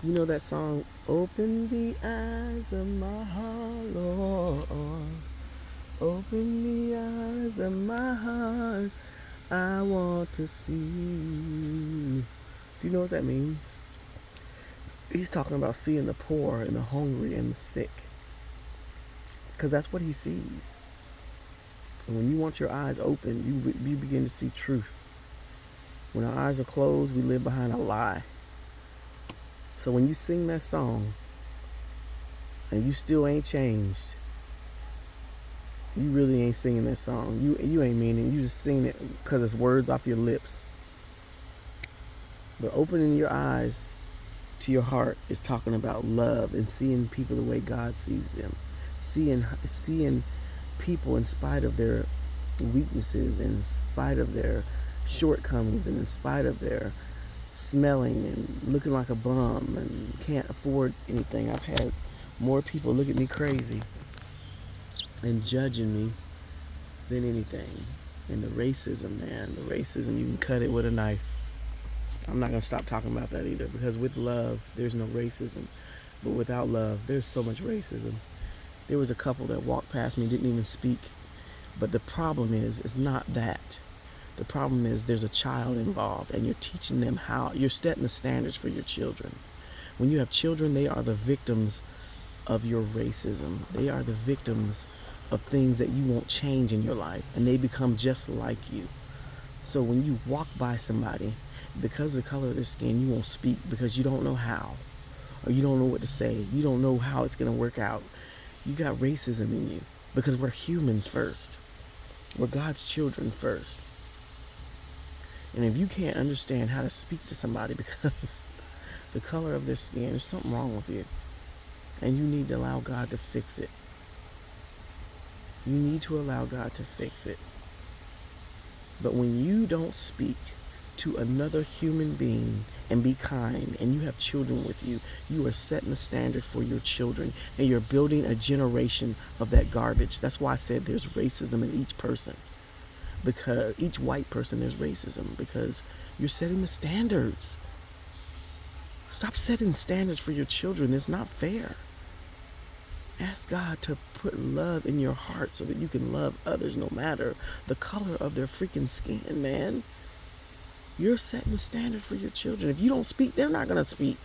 You know that song, Open the Eyes of My Heart, Lord. Open the eyes of my heart. I want to see you. Do you know what that means? He's talking about seeing the poor and the hungry and the sick. Because that's what he sees. And when you want your eyes open, you begin to see truth. When our eyes are closed, we live behind a lie. So when you sing that song and you still ain't changed, you really ain't singing that song. You ain't meaning it. You just singing it because it's words off your lips. But opening your eyes to your heart is talking about love and seeing people the way God sees them. Seeing people in spite of their weaknesses, in spite of their shortcomings, and in spite of their smelling and looking like a bum and can't afford anything. I've had more people look at me crazy and judging me than anything. And the racism, man, the racism, you can cut it with a knife. I'm not going to stop talking about that either, because with love, there's no racism. But without love, there's so much racism. There was a couple that walked past me, didn't even speak. But the problem is, it's not that. The problem is there's a child involved, and you're teaching them how. You're setting the standards for your children. When you have children, they are the victims of your racism. They are the victims of things that you won't change in your life, and they become just like you. So when you walk by somebody, because of the color of their skin, you won't speak because you don't know how, or you don't know what to say. You don't know how it's going to work out. You got racism in you because we're humans first. We're God's children first. And if you can't understand how to speak to somebody because the color of their skin, there's something wrong with you. And you need to allow God to fix it. You need to allow God to fix it. But when you don't speak to another human being and be kind, and you have children with you, you are setting the standard for your children, and you're building a generation of that garbage. That's why I said there's racism in each person. Because each white person, there's racism, because you're setting the standards. Stop setting standards for your children. It's not fair. Ask God to put love in your heart so that you can love others no matter the color of their freaking skin, man. You're setting the standard for your children. If you don't speak, they're not going to speak.